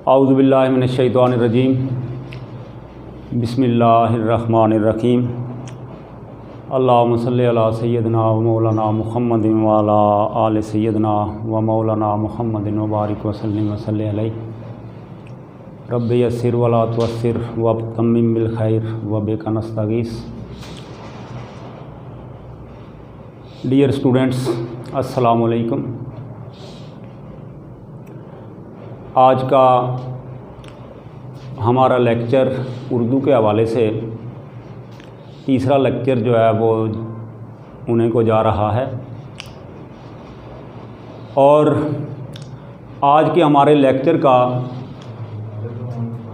औज़ु बिल्लाहि मिनश शैतानिर रजीम बिस्मिल्लाहिर्रहमानिर्रहीम अल्लाहुम्मा सल्लि अला सय्यदिना व मौलाना मुहम्मदिन व अला आलि सय्यदिना व मौलाना मुहम्मदिन व बारिक व सल्लिम व सल्लि अलैहि रब्बि यस्सिर व ला तुअस्सिर व तम्मिम बिल खैर व बिका नस्तगीस। डियर स्टूडेंट्स, अस्सलामु अलैकुम। आज का हमारा लेक्चर उर्दू के हवाले से तीसरा लेक्चर जो है वो होने को जा रहा है और आज के हमारे लेक्चर का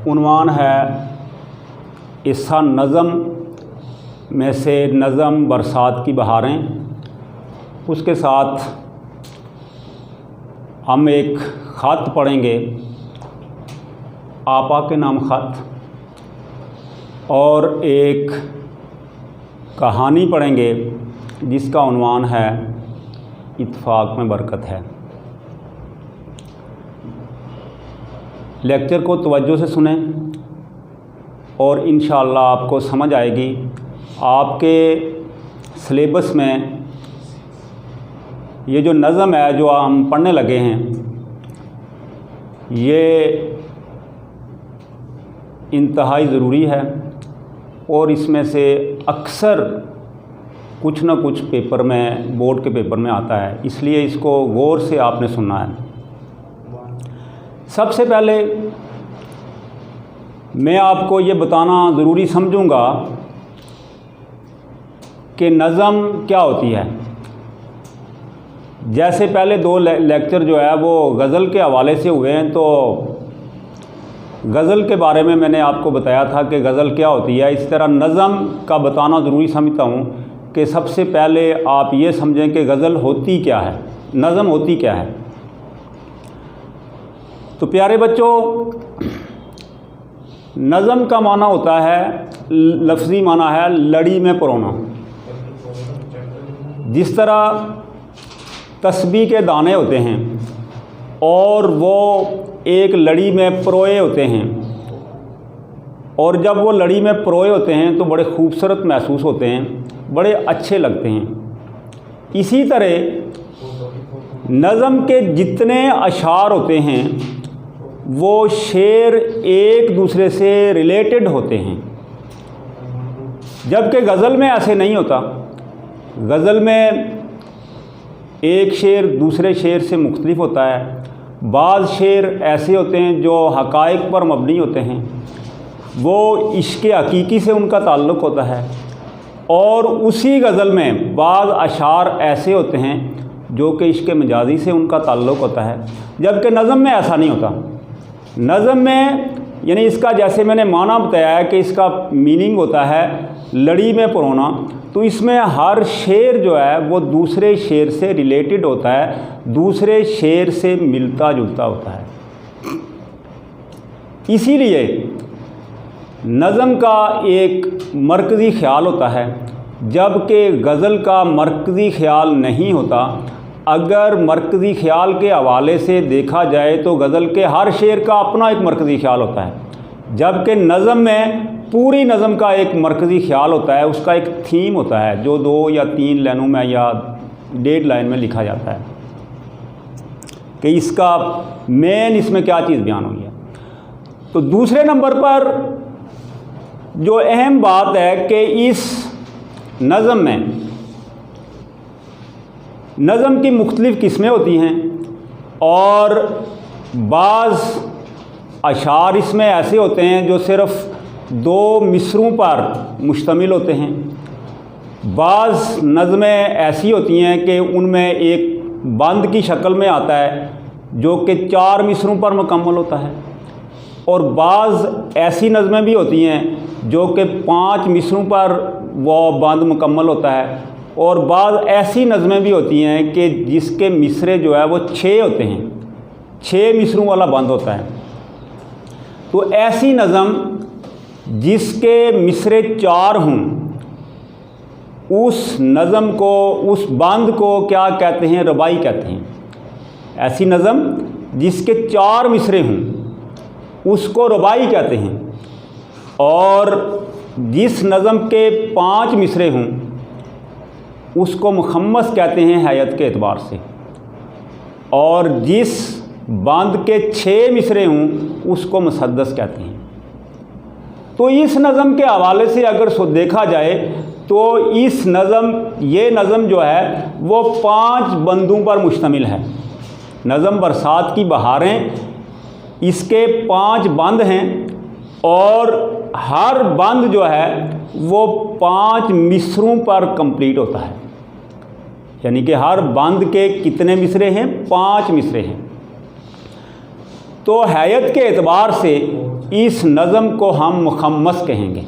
उन्वान है इस्सा नज़म में से नज़म बरसात की बहारें। उसके साथ हम एक ख़त पढ़ेंगे, आपा के नाम ख़त, और एक कहानी पढ़ेंगे जिसका उन्वान है इत्तेफाक में बरकत है। लेक्चर को तवज्जो से सुनें और इंशाअल्लाह आपको समझ आएगी। आपके सिलेबस में ये जो नज़म है जो हम पढ़ने लगे हैं, ये इंतहाई ज़रूरी है और इसमें से अक्सर कुछ न कुछ पेपर में, बोर्ड के पेपर में आता है, इसलिए इसको गौर से आपने सुनना है। सबसे पहले मैं आपको ये बताना ज़रूरी समझूंगा कि नज़म क्या होती है। जैसे पहले दो लेक्चर जो है वो गज़ल के हवाले से हुए हैं, तो गज़ल के बारे में मैंने आपको बताया था कि गज़ल क्या होती है। इस तरह नज़म का बताना ज़रूरी समझता हूँ कि सबसे पहले आप ये समझें कि गज़ल होती क्या है, नज़म होती क्या है। तो प्यारे बच्चों, नज़म का माना होता है, लफ्ज़ी माना है लड़ी में परोना। जिस तरह तस्बीह के दाने होते हैं और वो एक लड़ी में परोए होते हैं, और जब वो लड़ी में परोए होते हैं तो बड़े खूबसूरत महसूस होते हैं, बड़े अच्छे लगते हैं। इसी तरह नज़म के जितने अशार होते हैं वो शेर एक दूसरे से रिलेटेड होते हैं, जबकि गज़ल में ऐसे नहीं होता। गज़ल में एक शेर दूसरे शेर से मुख्तलिफ होता है। बाज़ शेर ऐसे होते हैं जो हक़ाइक़ पर मबनी होते हैं, वो इश्क़ हकीकी से उनका ताल्लुक़ होता है, और उसी गज़ल में बाज़ अशार ऐसे होते हैं जो कि इश्क़ मजाजी से उनका ताल्लुक़ होता है, जबकि नज़म में ऐसा नहीं होता। नज़म में यानी इसका, जैसे मैंने माना बताया है कि इसका मीनिंग होता है लड़ी में परोना, तो इसमें हर शेर जो है वो दूसरे शेर से रिलेटेड होता है, दूसरे शेर से मिलता जुलता होता है। इसीलिए नज़म का एक मरकज़ी ख़्याल होता है, जबकि गज़ल का मरकज़ी ख़्याल नहीं होता। अगर मरकज़ी ख़्याल के हवाले से देखा जाए तो गज़ल के हर शेर का अपना एक मरकज़ी ख़्याल होता है, जबकि नज़म में पूरी नज़म का एक मरकज़ी ख़्याल होता है, उसका एक थीम होता है जो 2 या 3 लाइनों में या 1.5 लाइन में लिखा जाता है कि इसका मेन इसमें क्या चीज़ बयान हुई है। तो दूसरे नंबर पर जो अहम बात है कि इस नज़म में, नज़म की मुख्तलिफ़ किस्में होती हैं और बाज़ अशार इसमें ऐसे होते हैं जो सिर्फ़ 2 मिसरों पर मुश्तमिल होते हैं। बाज़ नज़में ऐसी होती हैं कि उनमें एक बंद की शक्ल में आता है जो कि 4 मिसरों पर मुकम्मल होता है, और बाज़ ऐसी नज़में भी होती हैं जो कि 5 मिसरों पर वो बंद मुकम्मल होता है, और बाज़ ऐसी नज़में भी होती हैं कि जिसके मिसरे जो है वो 6 होते हैं, 6 मिसरों वाला बंद होता है। तो ऐसी नज़म जिसके मिसरे 4 हों, उस नज़म को, उस बंद को क्या कहते हैं? रबाई कहते हैं। ऐसी नज़म जिसके 4 मिसरे हों, उसको रुबाई कहते हैं। और जिस नज़म के 5 मिसरे हों उसको मुखम्मस कहते हैं हैयत के एतबार से, और जिस बंद के 6 मिसरे हों उसको मुसद्दस कहते हैं। तो इस नज़म के हवाले से अगर देखा जाए तो इस ये नज़म जो है वो 5 बंदों पर मुश्तमिल है। नज़म बरसात की बहारें, इसके 5 बंद हैं और हर बंद जो है वो 5 मिसरों पर कंप्लीट होता है। यानी कि हर बंद के कितने मिसरे हैं? 5 मिसरे हैं। तो हैयत के एतबार से इस नज़म को हम मुखम्मस कहेंगे।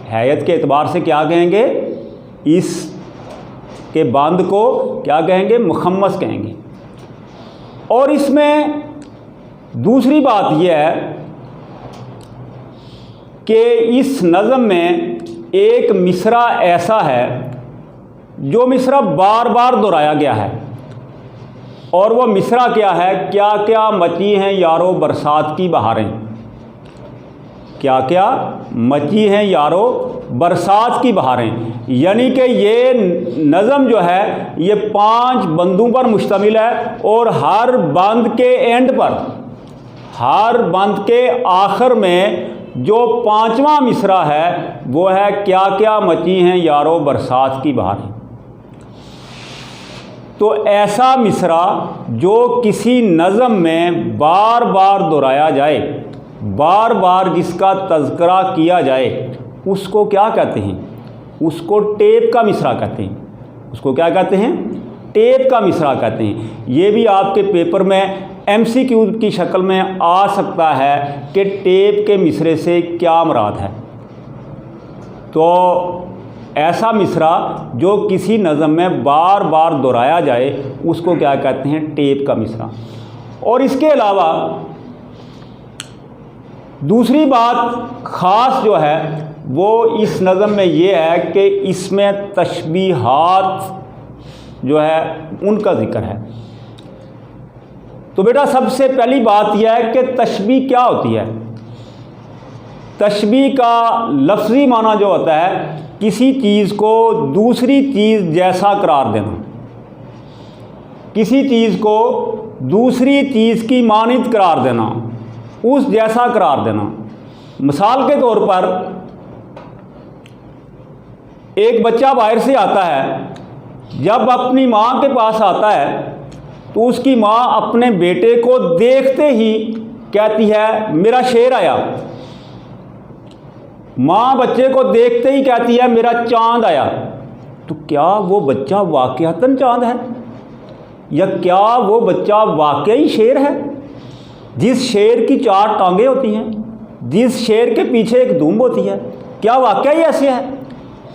हैयत के एतबार से क्या कहेंगे? इस के बंद को क्या कहेंगे? मुखम्मस कहेंगे। और इसमें दूसरी बात यह है कि इस नज़म में एक मिसरा ऐसा है जो मिसरा बार बार दोहराया गया है, और वह मिसरा क्या है? क्या क्या मची हैं यारो बरसात की बहारें। क्या क्या मची हैं यारो बरसात की बहारें। यानी कि ये नज़म जो है ये 5 बंदों पर मुश्तमिल है, और हर बंद के एंड पर, हर बंद के आखिर में जो 5वां मिसरा है वो है क्या क्या मची हैं यारो बरसात की बहारें। तो ऐसा मिसरा जो किसी नज़म में बार बार दोहराया जाए, बार बार जिसका तज़किरा किया जाए, उसको क्या कहते हैं? उसको टेप का मिसरा कहते हैं। उसको क्या कहते हैं? टेप का मिसरा कहते हैं। ये भी आपके पेपर में MCQ की शक्ल में आ सकता है कि टेप के मिसरे से क्या मुराद है। तो ऐसा मिसरा जो किसी नज़म में बार बार दोहराया जाए उसको क्या कहते हैं? टेप का मिसरा। और इसके अलावा दूसरी बात ख़ास जो है वो इस नज़म में ये है कि इसमें तशबीहात जो है उनका ज़िक्र है। तो बेटा सबसे पहली बात यह है कि तशबीह क्या होती है? तशबीह का लफ्ज़ी माना जो होता है किसी चीज़ को दूसरी चीज़ जैसा करार देना, किसी चीज़ को दूसरी चीज़ की मानित करार देना, उस जैसा करार देना। मिसाल के तौर पर एक बच्चा बाहर से आता है, जब अपनी माँ के पास आता है तो उसकी माँ अपने बेटे को देखते ही कहती है मेरा शेर आया। माँ बच्चे को देखते ही कहती है मेरा चांद आया। तो क्या वो बच्चा वाकईतन चांद है, या क्या वो बच्चा वाकई शेर है? जिस शेर की 4 टांगें होती हैं, जिस शेर के पीछे एक दुम होती है, क्या वाकई ऐसे है?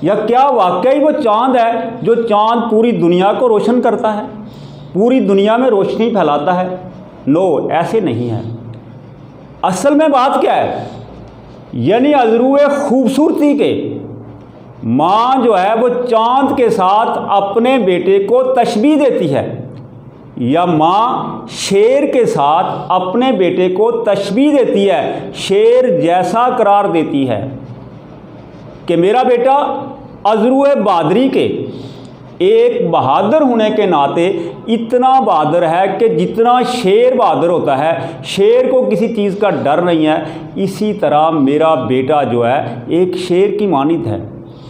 या क्या वाकई वो चांद है जो चांद पूरी दुनिया को रोशन करता है, पूरी दुनिया में रोशनी फैलाता है? नो, ऐसे नहीं है। असल में बात क्या है? यानी अज़रूए खूबसूरती के माँ जो है वो चांद के साथ अपने बेटे को तशबीह देती है, या माँ शेर के साथ अपने बेटे को तशबीह देती है, शेर जैसा करार देती है कि मेरा बेटा अज़रूए बहादुरी के, एक बहादुर होने के नाते इतना बहादुर है कि जितना शेर बहादुर होता है, शेर को किसी चीज़ का डर नहीं है, इसी तरह मेरा बेटा जो है एक शेर की मानित है,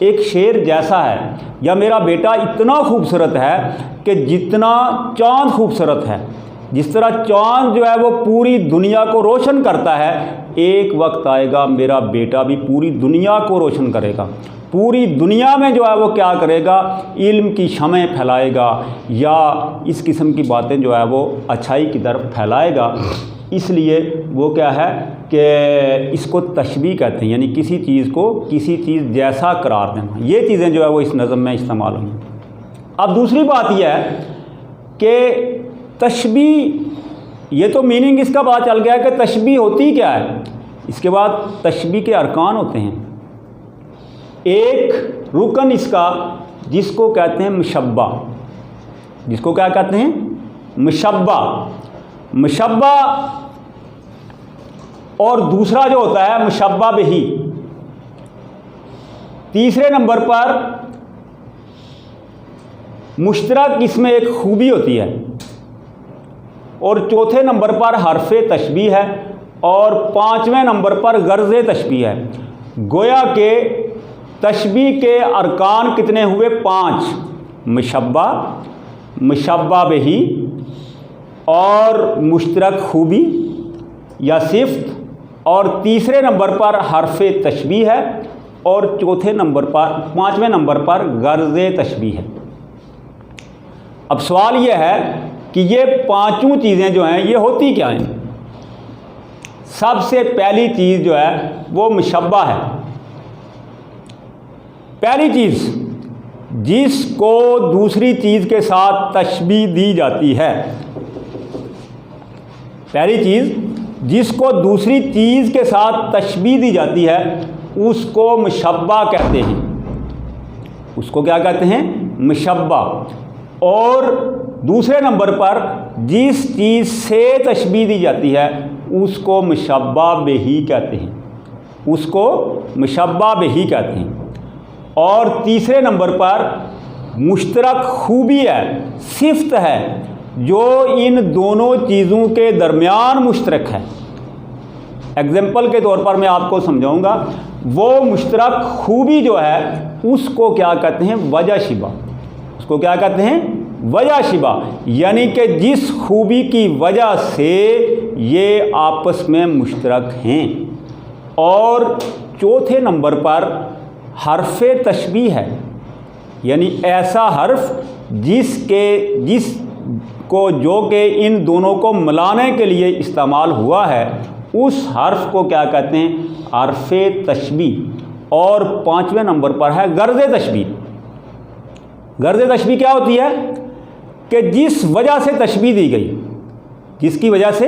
एक शेर जैसा है। या मेरा बेटा इतना खूबसूरत है कि जितना चाँद खूबसूरत है, जिस तरह चाँद जो है वो पूरी दुनिया को रोशन करता है, एक वक्त आएगा मेरा बेटा भी पूरी दुनिया को रोशन करेगा। पूरी दुनिया में जो है वो क्या करेगा? इल्म की शमें फैलाएगा, या इस किस्म की बातें जो है वो अच्छाई की तरफ फैलाएगा। इसलिए वो क्या है कि इसको तशबीह कहते हैं, यानी किसी चीज़ को किसी चीज़ जैसा करार देना। ये चीज़ें जो है वो इस नज़म में इस्तेमाल होंगी। अब दूसरी बात यह है कि तशबीह, ये तो मीनिंग इसका पता चल गया कि तशबीह होती क्या है। इसके बाद तशबीह के अरकान होते हैं। एक रुकन इसका जिसको कहते हैं मुशब्बा, जिसको क्या कहते हैं? मुशब्बा। मुशब्बा और दूसरा जो होता है मुशब्बा बिही। तीसरे नंबर पर मुश्तरक इसमें एक खूबी होती है, और चौथे नंबर पर हरफ़े तशबीह है, और पाँचवें नंबर पर गर्ज़े तशबीह है। गोया के तशबीह के अरकान कितने हुए? 5। मुशब्बा, मुशब्बा बिही और मुश्तरक खूबी या सिफ्त, और तीसरे नंबर पर हरफ़े तशबीह है, और चौथे नंबर पर, पाँचवें नंबर पर गर्ज़े तशबीह है। अब सवाल यह है कि ये पांचों चीज़ें जो हैं ये होती क्या हैं? सबसे पहली चीज़ जो है वो मुशब्बा है। पहली चीज़ जिसको दूसरी चीज़ के साथ तशबीह दी जाती है, पहली चीज़ जिसको दूसरी चीज़ के साथ तशबीह दी जाती है उसको मुशब्बा कहते हैं। उसको क्या कहते हैं? मुशब्बा। और दूसरे नंबर पर जिस चीज़ से तशबीह दी जाती है उसको मुशब्बा बिही कहते हैं, उसको मुशब्बा बिही कहते हैं। और तीसरे नंबर पर मुश्तरक खूबी है, सिफ्त है, जो इन दोनों चीज़ों के दरमियान मुश्तरक है। एग्जाम्पल के तौर पर मैं आपको समझाऊंगा। वो मुश्तरक खूबी जो है उसको क्या कहते हैं? वजह शिबा। उसको क्या कहते हैं? वजह शिबा। यानी कि जिस खूबी की वजह से ये आपस में मुश्तरक हैं। और चौथे नंबर पर हरफ़े तशबीह है, यानी ऐसा हर्फ जिसको जो कि इन दोनों को मिलाने के लिए इस्तेमाल हुआ है, उस हर्फ को क्या कहते हैं? हरफ़े तशबीह। और पाँचवें नंबर पर है गर्ज़े तशबीह। गर्ज़े तशबीह क्या होती है? कि जिस वजह से तशबीह दी गई, जिसकी वजह से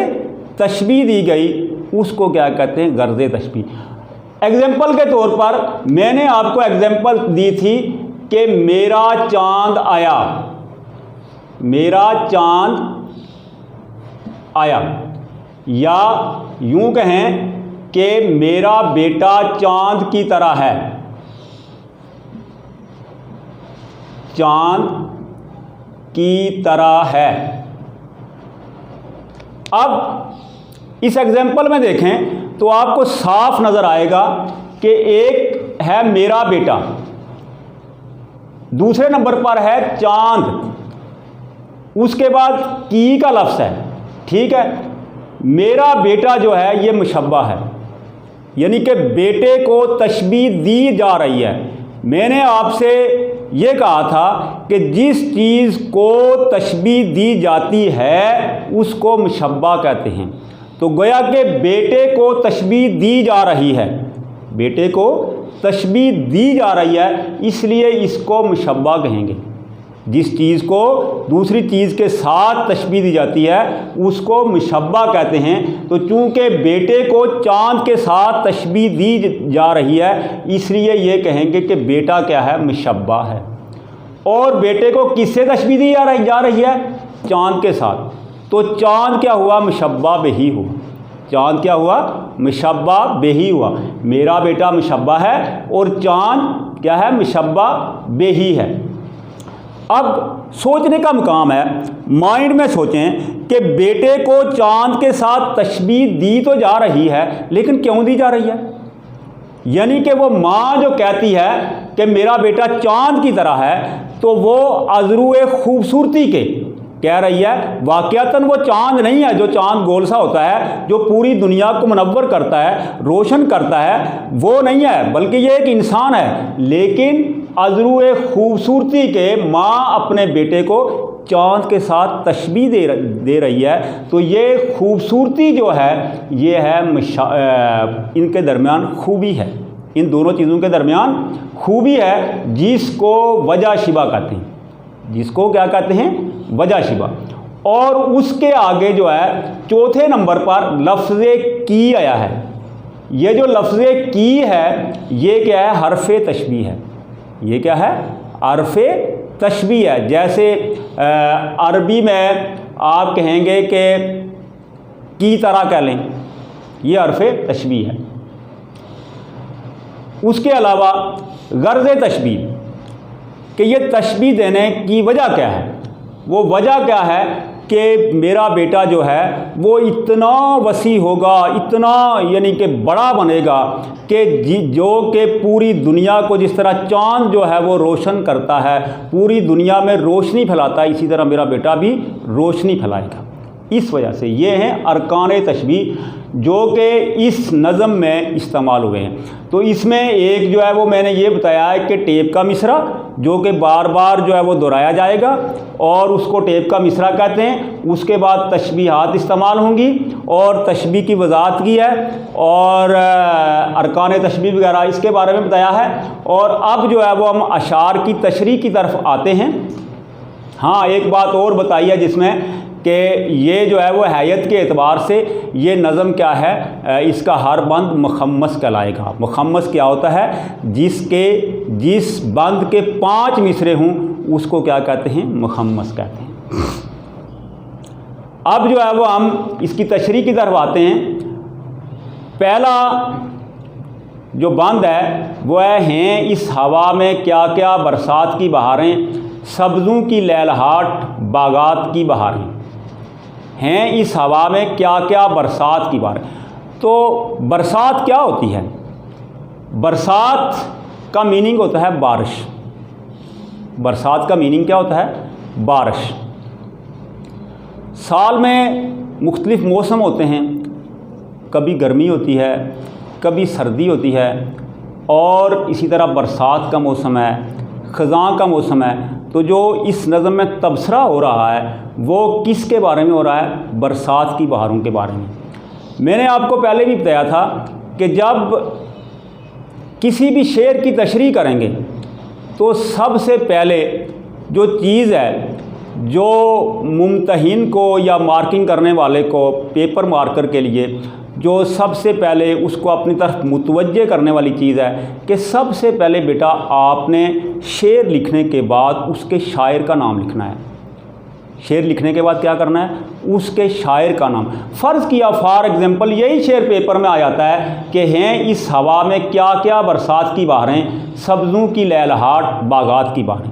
तशबीह दी गई, उसको क्या कहते हैं? गर्ज़े तशबीह। एग्जाम्पल के तौर पर मैंने आपको एग्जाम्पल दी थी कि मेरा चांद आया, मेरा चांद आया, या यूं कहें कि मेरा बेटा चांद की तरह है, चांद की तरह है। अब इस एग्जाम्पल में देखें तो आपको साफ नज़र आएगा कि एक है मेरा बेटा, दूसरे नंबर पर है चांद, उसके बाद की का लफ्ज़ है। ठीक है, मेरा बेटा जो है ये मुशब्बा है, यानी कि बेटे को तशबीह दी जा रही है। मैंने आपसे ये कहा था कि जिस चीज़ को तशबीह दी जाती है उसको मुशब्बा कहते हैं। तो गोया के बेटे को तशबीह दी जा रही है, बेटे को तशबीह दी जा रही है, इसलिए इसको मुशब्बा कहेंगे। जिस चीज़ को दूसरी चीज़ के साथ तशबीह दी जाती है उसको मुशब्बा कहते हैं। तो चूँकि बेटे को चांद के साथ तशबीह दी जा रही है, इसलिए ये कहेंगे कि बेटा क्या है? मुशब्बा है। और बेटे को किससे तशबीह दी जा रही है? चांद के साथ। तो चांद क्या हुआ? मुशब्बा बिही हुआ। चांद क्या हुआ? मुशब्बा बिही हुआ। मेरा बेटा मुशब्बा है और चांद क्या है? मुशब्बा बिही है। अब सोचने का मुकाम है, माइंड में सोचें कि बेटे को चांद के साथ तशबीह दी तो जा रही है, लेकिन क्यों दी जा रही है? यानी कि वो माँ जो कहती है कि मेरा बेटा चांद की तरह है, तो वो अज़रूए खूबसूरती के कह रही है। वाक़यातन वो चांद नहीं है जो चांद गोल सा होता है, जो पूरी दुनिया को मुनव्वर करता है, रोशन करता है, वो नहीं है, बल्कि ये एक इंसान है। लेकिन अज़रूए खूबसूरती के माँ अपने बेटे को चांद के साथ तशबीह दे रही है। तो ये खूबसूरती जो है ये है इनके दरमियान खूबी है, इन दोनों चीज़ों के दरमियान खूबी है, जिसको वजह शिबा कहते हैं। जिसको क्या कहते हैं? वजह शिबा। और उसके आगे जो है चौथे नंबर पर लफ्ज़े की आया है। ये जो लफ्ज़े की है ये क्या है? हरफ़े तशबीह है। ये क्या है? हरफ़े तशबीह है। जैसे अरबी में आप कहेंगे कि की तरह कह लें, ये हर्फ तशबीह है। उसके अलावा गर्ज़ तशबीह कि ये तशबीह देने की वजह क्या है, वो वजह क्या है कि मेरा बेटा जो है वो इतना वसी होगा, इतना यानी कि बड़ा बनेगा कि जो कि पूरी दुनिया को जिस तरह चाँद जो है वो रोशन करता है, पूरी दुनिया में रोशनी फैलाता है, इसी तरह मेरा बेटा भी रोशनी फैलाएगा। इस वजह से ये हैं अरकान तशबीह जो कि इस नज़म में इस्तेमाल हुए हैं। तो इसमें एक जो है वो मैंने ये बताया है कि टेप का मिसरा जो कि बार बार जो है वो दोहराया जाएगा और उसको टेप का मिसरा कहते हैं। उसके बाद तशबीहात इस्तेमाल होंगी और तशबीह की वजाहत की है और अरकान तशबीह वगैरह इसके बारे में बताया है। और अब जो है वो हम अशार की तशरीह की तरफ आते हैं। हाँ, एक बात और बताई है जिसमें कि ये जो है वो हैयत के एतबार से ये नज़म क्या है, इसका हर बंद मुखम्मस कहलाएगा। मुखम्मस क्या होता है, जिस बंद के 5 मिसरे हों उसको क्या कहते हैं, मुखम्मस कहते हैं। अब जो है वो हम इसकी तशरीह की तरफ आते हैं। पहला जो बंद है वो हैं इस हवा में क्या क्या बरसात की बहारें, सब्ज़ों की लहलहाट बागात की बहारें। हैं इस हवा में क्या क्या बरसात की बहारें। तो बरसात क्या होती है, बरसात का मीनिंग होता है बारिश। बरसात का मीनिंग क्या होता है, बारिश। साल में मुख्तलिफ़ मौसम होते हैं, कभी गर्मी होती है, कभी सर्दी होती है और इसी तरह बरसात का मौसम है, ख़ज़ां का मौसम है। तो जो इस नज़म में तबसरा हो रहा है वो किसके बारे में हो रहा है, बरसात की बहारों के बारे में। मैंने आपको पहले भी बताया था कि जब किसी भी शेर की तशरीह करेंगे तो सबसे पहले जो चीज़ है जो मुम्तहिन को या मार्किंग करने वाले को पेपर मार्कर के लिए जो सबसे पहले उसको अपनी तरफ मुतवज्जे करने वाली चीज़ है कि सबसे पहले बेटा आपने शेर लिखने के बाद उसके शायर का नाम लिखना है। शेर लिखने के बाद क्या करना है, उसके शायर का नाम। फ़र्ज़ किया फॉर एग्ज़ाम्पल यही शेर पेपर में आ जाता है कि हैं इस हवा में क्या क्या बरसात की बहारें, सब्ज़ों की लहलहाट बागात की बहारें।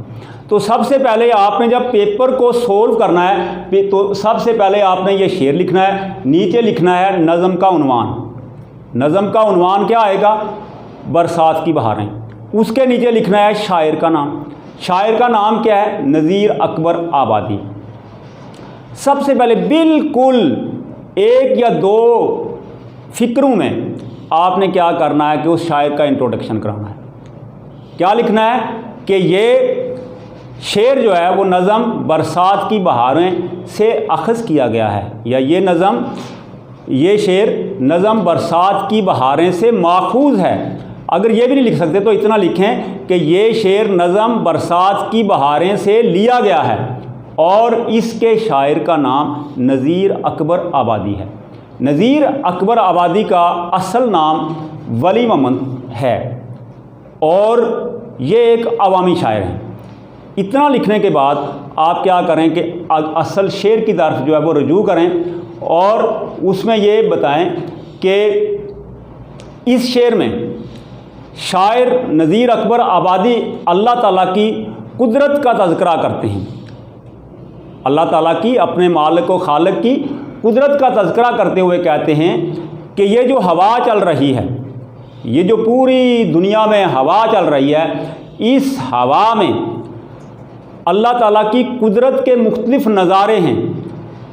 तो सबसे पहले आपने जब पेपर को सोल्व करना है तो सबसे पहले आपने ये शेर लिखना है, नीचे लिखना है नज़म का उन्वान। नज़म का उन्वान क्या आएगा, बरसात की बहारें। उसके नीचे लिखना है शायर का नाम। शायर का नाम क्या है, नज़ीर अकबर आबादी। सबसे पहले बिल्कुल 1 या 2 फ़िक्रों में आपने क्या करना है कि उस शायर का इंट्रोडक्शन कराना है। क्या लिखना है कि ये शेर जो है वो नज़म बरसात की बहारें से अख़ज़ किया गया है, या ये शेर नज़म बरसात की बहारें से माखूज़ है। अगर ये भी नहीं लिख सकते तो इतना लिखें कि ये शेर नज़म बरसात की बहारें से लिया गया है और इसके शायर का नाम नज़ीर अकबर आबादी है। नज़ीर अकबर आबादी का असल नाम वली मोहम्मद है और ये एक अवामी शायर हैं। इतना लिखने के बाद आप क्या करें कि असल शेर की तरफ जो है वो रुजू करें और उसमें ये बताएं कि इस शेर में शायर नज़ीर अकबर आबादी अल्लाह ताला की कुदरत का तज़किरा करते हैं। अल्लाह ताला की, अपने मालिक व खालिक की कुदरत का तज़किरा करते हुए कहते हैं कि ये जो हवा चल रही है, ये जो पूरी दुनिया में हवा चल रही है, इस हवा में अल्लाह ताला की कुदरत के मुख्तलिफ़ नज़ारे हैं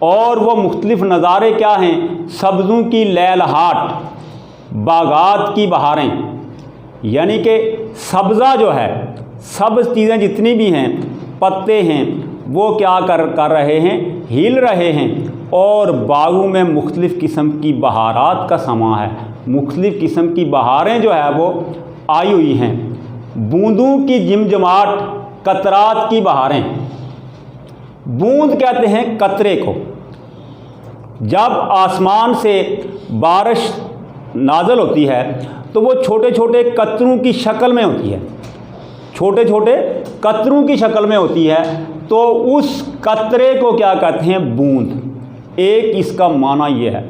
और वो मुख्तलिफ़ नज़ारे क्या हैं, सब्ज़ों की लहलहाट बागात की बहारें। यानी कि सब्ज़ा जो है, सब्ज़ चीज़ें जितनी भी हैं, पत्ते हैं, वो क्या कर रहे हैं, हिल रहे हैं और बागों में मुख्तलिफ़ किस्म की बहारात का समा है। मुख्तलिफ़ किस्म की बहारें जो है वो आई हुई हैं। बूंदों की जिमजमाट, कतरात की बहारें। बूंद कहते हैं कतरे को। जब आसमान से बारिश नाज़िल होती है तो वो छोटे छोटे कतरों की शक्ल में होती है, छोटे छोटे कतरों की शक्ल में होती है। तो उस कतरे को क्या कहते हैं, बूंद। एक इसका माना ये है।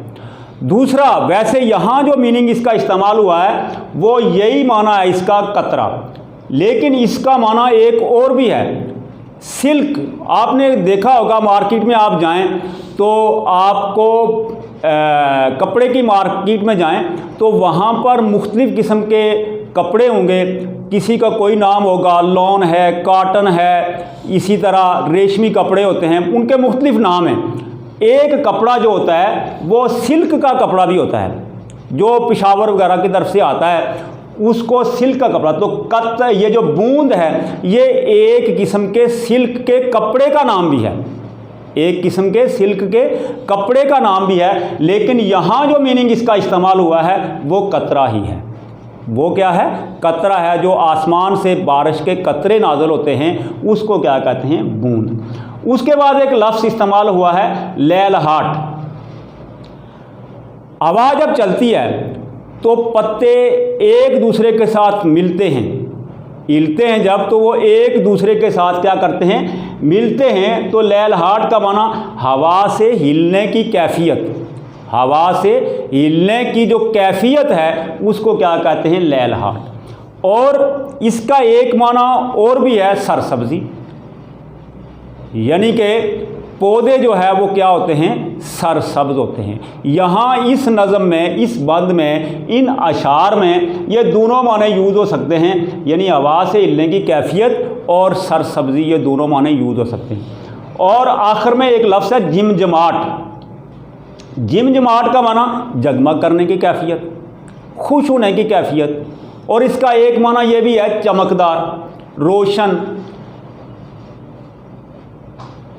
दूसरा, वैसे यहाँ जो मीनिंग इसका इस्तेमाल हुआ है वो यही माना है इसका कतरा, लेकिन इसका माना एक और भी है, सिल्क। आपने देखा होगा मार्केट में आप जाएं तो आपको कपड़े की मार्केट में जाएं तो वहाँ पर मुख्तलिफ़ किस्म के कपड़े होंगे, किसी का कोई नाम होगा, लॉन है, कॉटन है, इसी तरह रेशमी कपड़े होते हैं, उनके मुख्तलिफ़ नाम हैं। एक कपड़ा जो होता है वो सिल्क का कपड़ा भी होता है, जो पेशावर वगैरह की तरफ से आता है, उसको सिल्क का कपड़ा। तो ये जो बूंद है ये एक किस्म के सिल्क के कपड़े का नाम भी है, एक किस्म के सिल्क के कपड़े का नाम भी है, लेकिन यहाँ जो मीनिंग इसका इस्तेमाल हुआ है वो कतरा ही है। वो क्या है? कतरा है। जो आसमान से बारिश के कतरे नाज़िल होते हैं उसको क्या कहते हैं? बूंद। उसके बाद एक लफ्ज़ इस्तेमाल हुआ है लैलहाट। हवा जब चलती है तो पत्ते एक दूसरे के साथ मिलते हैं, हिलते हैं जब, तो वो एक दूसरे के साथ क्या करते हैं? मिलते हैं। तो लैलहाट का माना हवा से हिलने की कैफियत, हवा से हिलने की जो कैफियत है उसको क्या कहते हैं? लैलहाट। और इसका एक माना और भी है सरसब्जी, यानी कि पौधे जो है वो क्या होते हैं? सरसब्ज होते हैं। यहाँ इस नज़म में, इस बंद में, इन अशार में ये दोनों माने यूज़ हो सकते हैं, यानी हवा से हिलने की कैफियत और सरसब्जी, ये दोनों माने यूज़ हो सकते हैं। और आखिर में एक लफ्ज़ है जिमजमाट। जिमजमाट का माना जगमग करने की कैफियत, खुश होने की कैफियत, और इसका एक माना ये भी है चमकदार, रोशन,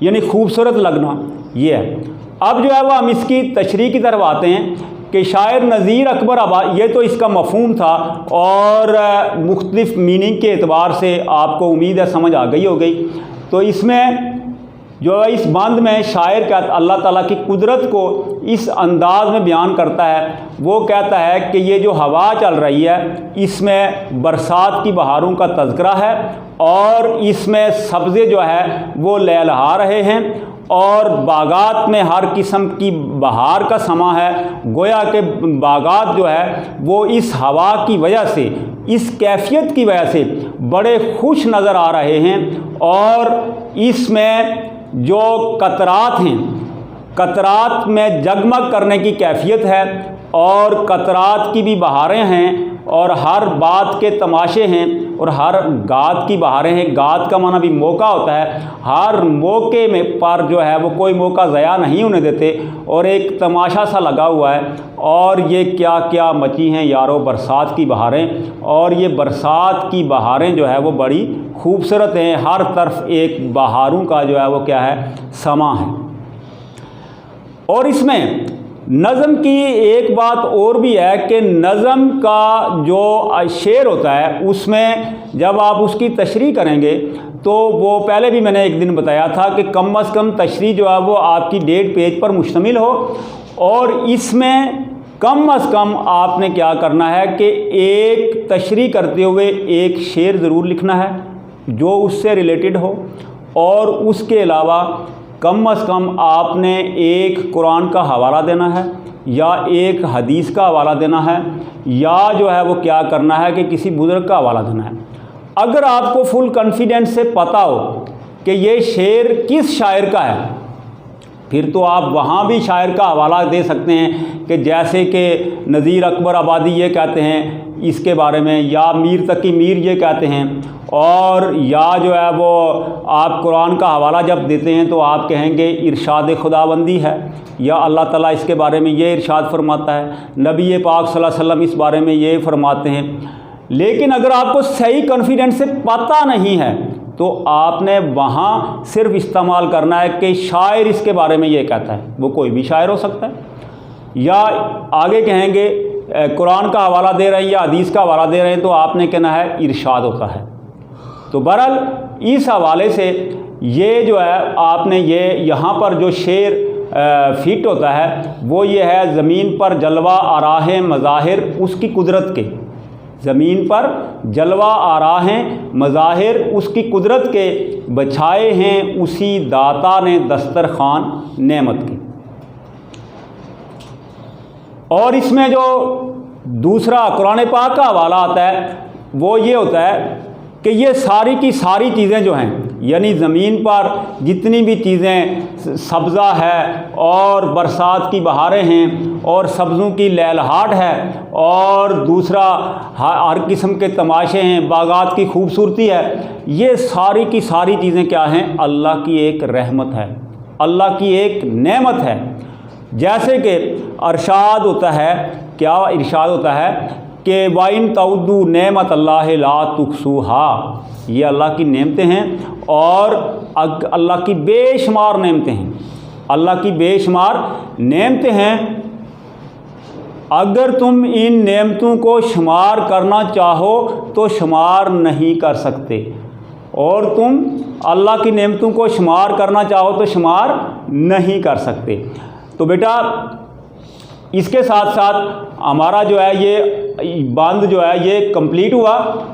यानी खूबसूरत लगना, ये है। अब जो है वो हम इसकी तशरीह की तरफ आते हैं कि शायर नज़ीर अकबर आबादी, ये तो इसका मफ़हूम था और मुख्तलिफ़ मीनिंग के एतबार से आपको उम्मीद है समझ आ गई हो गई। तो इसमें जो है इस बंद में शायर क्या अल्लाह ताला की कुदरत को इस अंदाज़ में बयान करता है। वो कहता है कि ये जो हवा चल रही है इसमें बरसात की बहारों का तज़किरा है और इसमें सब्ज़े जो है वो लहलहा रहे हैं और बागात में हर किस्म की बहार का समा है। गोया के बागात जो है वो इस हवा की वजह से, इस कैफियत की वजह से बड़े खुश नज़र आ रहे हैं। और इसमें जो कतरात हैं, कतरात में जगमग करने की कैफियत है और कतरात की भी बहारें हैं और हर बात के तमाशे हैं और हर गात की बहारें हैं। गात का माना भी मौका होता है, हर मौके में पर जो है वो कोई मौका ज़या नहीं होने देते और एक तमाशा सा लगा हुआ है। और ये क्या क्या मची हैं यारो बरसात की बहारें, और ये बरसात की बहारें जो है वो बड़ी खूबसूरत हैं। हर तरफ एक बहारों का जो है वो क्या है? समा है। और इसमें नज़म की एक बात और भी है कि नज़म का जो शेर होता है उसमें जब आप उसकी तशरीह करेंगे तो वो पहले भी मैंने एक दिन बताया था कि कम अज़ कम तशरीह जो है वो आपकी 1.5 पेज पर मुश्तमिल हो और इसमें कम अज़ कम आपने क्या करना है कि एक तशरीह करते हुए एक शेर ज़रूर लिखना है जो उससे रिलेटेड हो, और उसके अलावा कम अज़ कम आपने एक कुरान का हवाला देना है या एक हदीस का हवाला देना है या जो है वो क्या करना है कि किसी बुज़ुर्ग का हवाला देना है। अगर आपको फुल कॉन्फिडेंस से पता हो कि ये शेर किस शायर का है, फिर तो आप वहाँ भी शायर का हवाला दे सकते हैं कि जैसे कि नज़ीर अकबर आबादी ये कहते हैं इसके बारे में, या मीर तकी मीर ये कहते हैं, और या जो है वो आप कुरान का हवाला जब देते हैं तो आप कहेंगे इरशाद खुदाबंदी है, या अल्लाह ताला इसके बारे में ये इरशाद फरमाता है, नबी पाक सल्लल्लाहु अलैहि वसल्लम इस बारे में ये फरमाते हैं। लेकिन अगर आपको सही कॉन्फिडेंस से पता नहीं है तो आपने वहाँ सिर्फ इस्तेमाल करना है कि शायर इसके बारे में ये कहता है, वो कोई भी शायर हो सकता है, या आगे कहेंगे कुरान का हवाला दे रहे हैं या हदीस का हवाला दे रहे हैं तो आपने कहना है इरशाद होता है। तो बहरहाल इस हवाले से ये जो है आपने ये यहाँ पर जो शेर फिट होता है वो ये है, ज़मीन पर जलवा आराहे मज़ाहिर उसकी कुदरत के, ज़मीन पर जलवा आराहें मज़ाहिर उसकी कुदरत के, बछाए हैं उसी दाता ने दस्तरखान नेमत के। और इसमें जो दूसरा कुरान पाक का हवाला आता है वो ये होता है कि ये सारी की सारी चीज़ें जो हैं, यानी ज़मीन पर जितनी भी चीज़ें, सब्ज़ा है और बरसात की बहारें हैं और सब्ज़ों की लहलहाट है और दूसरा हर किस्म के तमाशे हैं, बागात की खूबसूरती है, ये सारी की सारी चीज़ें क्या हैं? अल्लाह की एक रहमत है, अल्लाह की एक नेमत है। जैसे कि इरशाद होता है, क्या इरशाद होता है कि वाइन तउद्दू नेमत अल्लाह ला तुक्सूहा, ये अल्लाह की नेमतें हैं और अल्लाह की बेशुमार नेमतें हैं, अल्लाह की बेशुमार नेमतें हैं। अगर तुम इन नेमतों को शुमार करना चाहो तो शुमार नहीं कर सकते, और तुम अल्लाह की नेमतों को शुमार करना चाहो तो शुमार नहीं कर सकते। तो बेटा इसके साथ साथ हमारा जो है ये बंद जो है ये कंप्लीट हुआ,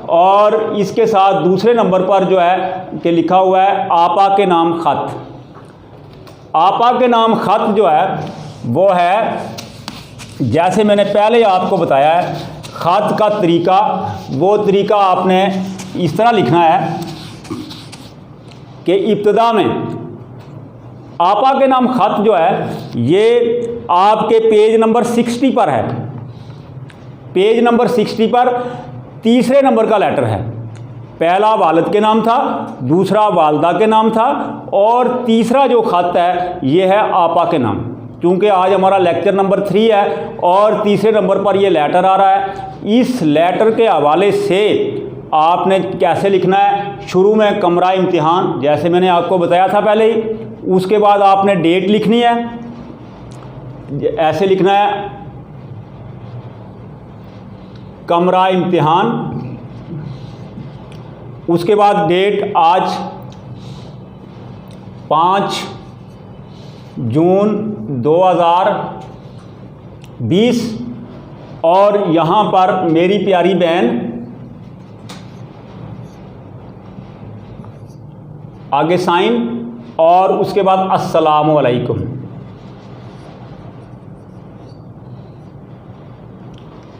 और इसके साथ दूसरे नंबर पर जो है कि लिखा हुआ है आपा के नाम ख़त। आपा के नाम ख़त जो है वो है, जैसे मैंने पहले आपको बताया है, ख़त का तरीका, वो तरीका आपने इस तरह लिखना है कि इब्तिदा में आपा के नाम ख़त जो है ये आपके पेज नंबर 60 पर है। पेज नंबर 60 पर तीसरे नंबर का लेटर है। पहला वालिद के नाम था, दूसरा वालदा के नाम था, और तीसरा जो ख़त है ये है आपा के नाम। क्योंकि आज हमारा लेक्चर नंबर 3 है और तीसरे नंबर पर ये लेटर आ रहा है, इस लेटर के हवाले से आपने कैसे लिखना है? शुरू में कमरा इम्तिहान, जैसे मैंने आपको बताया था पहले ही, उसके बाद आपने डेट लिखनी है, ऐसे लिखना है कमरा इम्तिहान, उसके बाद डेट आज 5 जून 2020, और यहाँ पर मेरी प्यारी बहन आगे साइन, और उसके बाद अस्सलामु अलैकुम।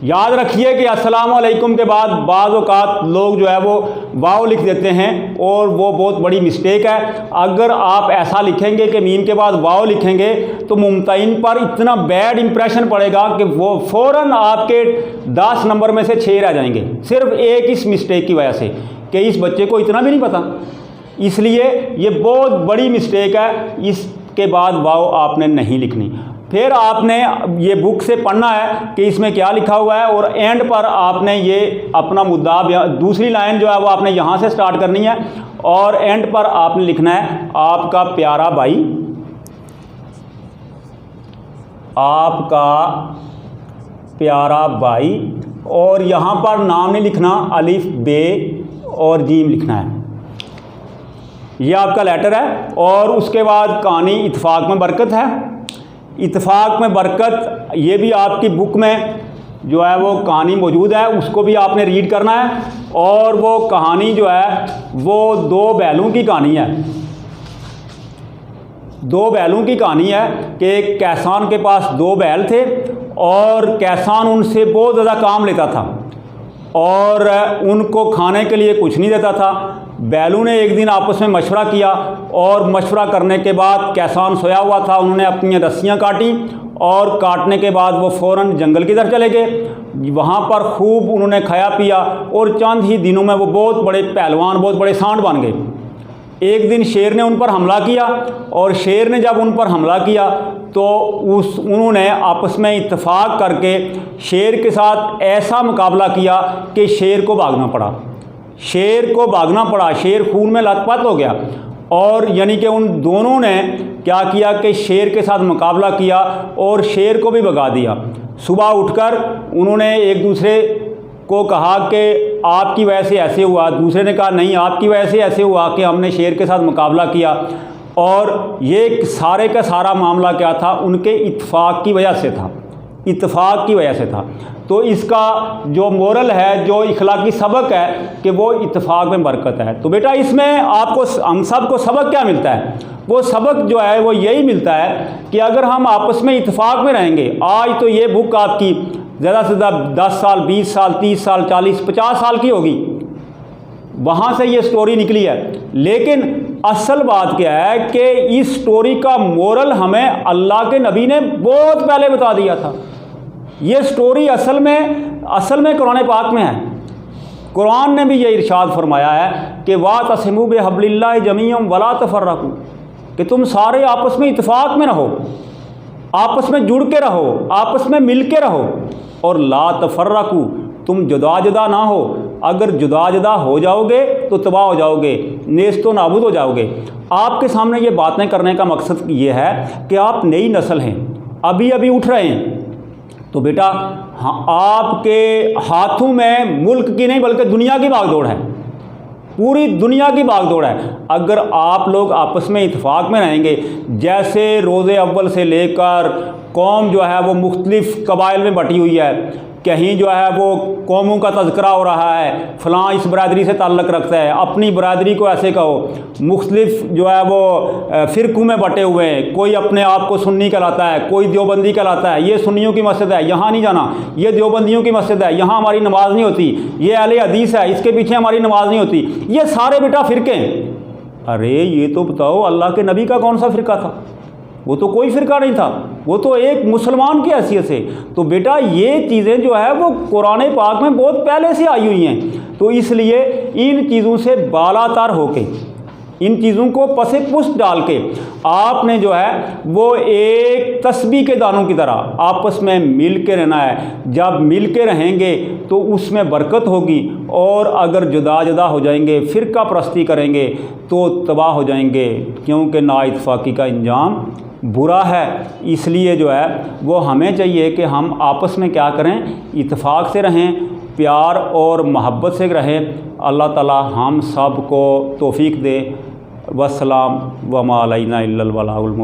याद रखिए कि अस्सलामु अलैकुम के बाद बाज़ औक़ात लोग जो है वो वाव लिख देते हैं और वो बहुत बड़ी मिस्टेक है। अगर आप ऐसा लिखेंगे कि मीम के बाद वाव लिखेंगे तो मुमतहिन पर इतना बैड इंप्रेशन पड़ेगा कि वो फ़ौरन आपके 10 नंबर में से 6 रह जाएंगे, सिर्फ एक इस मिस्टेक की वजह से कि इस बच्चे को इतना भी नहीं पता। इसलिए ये बहुत बड़ी मिस्टेक है, इसके बाद वाव आपने नहीं लिखनी। फिर आपने ये बुक से पढ़ना है कि इसमें क्या लिखा हुआ है, और एंड पर आपने ये अपना मुद्दा, दूसरी लाइन जो है वो आपने यहाँ से स्टार्ट करनी है, और एंड पर आपने लिखना है आपका प्यारा भाई, आपका प्यारा भाई, और यहाँ पर नाम नहीं लिखना, अलिफ बे और जीम लिखना है। ये आपका लेटर है। और उसके बाद कहानी इत्फाक में बरकत है। इत्फाक में बरकत ये भी आपकी बुक में जो है वो कहानी मौजूद है, उसको भी आपने रीड करना है। और वो कहानी जो है वो 2 बैलों की कहानी है। 2 बैलों की कहानी है कि कैसान के पास 2 बैल थे और कैसान उनसे बहुत ज़्यादा काम लेता था और उनको खाने के लिए कुछ नहीं देता था। बैलों ने एक दिन आपस में मशवरा किया और मशवरा करने के बाद कैसान सोया हुआ था, उन्होंने अपनी रस्सियाँ काटी और काटने के बाद वो फ़ौरन जंगल की तरफ चले गए। वहाँ पर खूब उन्होंने खाया पिया और चंद ही दिनों में वो बहुत बड़े पहलवान, बहुत बड़े सांड बन गए। एक दिन शेर ने उन पर हमला किया और शेर ने जब उन पर हमला किया तो उन्होंने आपस में इत्तेफाक करके शेर के साथ ऐसा मुकाबला किया कि शेर को भागना पड़ा। शेर को भागना पड़ा, शेर खून में लथपथ हो गया। और यानी कि उन दोनों ने क्या किया कि शेर के साथ मुकाबला किया और शेर को भी भगा दिया। सुबह उठकर उन्होंने एक दूसरे को कहा कि आपकी वजह से ऐसे हुआ। दूसरे ने कहा नहीं, आपकी वजह से ऐसे हुआ कि हमने शेर के साथ मुकाबला किया। और ये सारे का सारा मामला क्या था, उनके इत्तेफाक की वजह से था। इत्तेफाक की वजह से था। तो इसका जो मोरल है, जो इखलाकी सबक है कि वो इत्तेफाक में बरकत है। तो बेटा इसमें आपको, हम सब को सबक क्या मिलता है? वो सबक जो है वो यही मिलता है कि अगर हम आपस में इत्तेफाक में रहेंगे, आज तो ये बुक आपकी ज़्यादा से ज़्यादा 10 साल, 20 साल, 30 साल, 40, 50 साल की होगी, वहाँ से ये स्टोरी निकली है। लेकिन असल बात क्या है कि इस स्टोरी का मोरल हमें अल्लाह के नबी ने बहुत पहले बता दिया था। ये स्टोरी असल में कुरान पाक में है। कुरान ने भी ये इरशाद फरमाया है कि वातसिमू बिहब्लिल्लाहि जमीअन वला तफर्रकू, कि तुम सारे आपस में इत्तेफाक में रहो, आपस में जुड़ के रहो, आपस में मिल के रहो, और ला तफर्रकू, तुम जुदा जुदा ना हो। अगर जुदा जुदा हो जाओगे तो तबाह हो जाओगे, नेस्तो नाबूद हो जाओगे। आपके सामने ये बातें करने का मकसद ये है कि आप नई नस्ल हैं, अभी अभी उठ रहे हैं, तो बेटा हाँ, आपके हाथों में मुल्क की नहीं बल्कि दुनिया की भागदौड़ है, पूरी दुनिया की भागदौड़ है। अगर आप लोग आपस में इत्तेफाक में रहेंगे, जैसे रोज़े अव्वल से लेकर कौम जो है वो मुख्तलिफ़ कबाइल में बटी हुई है, कहीं जो है वो कौमों का तज़किरा हो रहा है, फ़लाँ इस बरादरी से ताल्लुक़ रखता है, अपनी बरादरी को ऐसे कहो, मुख्तलिफ़ जो है वो फ़िरक़ों में बटे हुए हैं, कोई अपने आप को सुन्नी कहलाता है, कोई देवबंदी कहलाता है, ये सुन्नियों की मस्जिद है यहाँ नहीं जाना, ये देवबंदियों की मस्जिद है यहाँ हमारी नमाज नहीं होती, ये अहले हदीस है इसके पीछे हमारी नमाज नहीं होती। ये सारे बेटा फ़िरक़े। अरे ये तो बताओ अल्लाह के नबी का कौन सा फ़िरका था? वो तो कोई फ़िरका नहीं था, वो तो एक मुसलमान की हैसियत से। तो बेटा ये चीज़ें जो है वो कुरान पाक में बहुत पहले से आई हुई हैं। तो इसलिए इन चीज़ों से बालातर होके, इन चीज़ों को पसे पुष्ट डाल के आपने जो है वो एक तस्बीह के दानों की तरह आपस में मिल के रहना है। जब मिल के रहेंगे तो उसमें बरकत होगी, और अगर जुदा जुदा हो जाएंगे, फ़िरका परस्ती करेंगे तो तबाह हो जाएंगे, क्योंकि नाइत्तेफाकी का इंजाम बुरा है। इसलिए जो है वो हमें चाहिए कि हम आपस में क्या करें, इत्तेफाक से रहें, प्यार और मोहब्बत से रहें। अल्लाह ताला हम सब को तौफीक दे। वस्सलाम व मा अलैना इल्लल बलागुल मुबीन।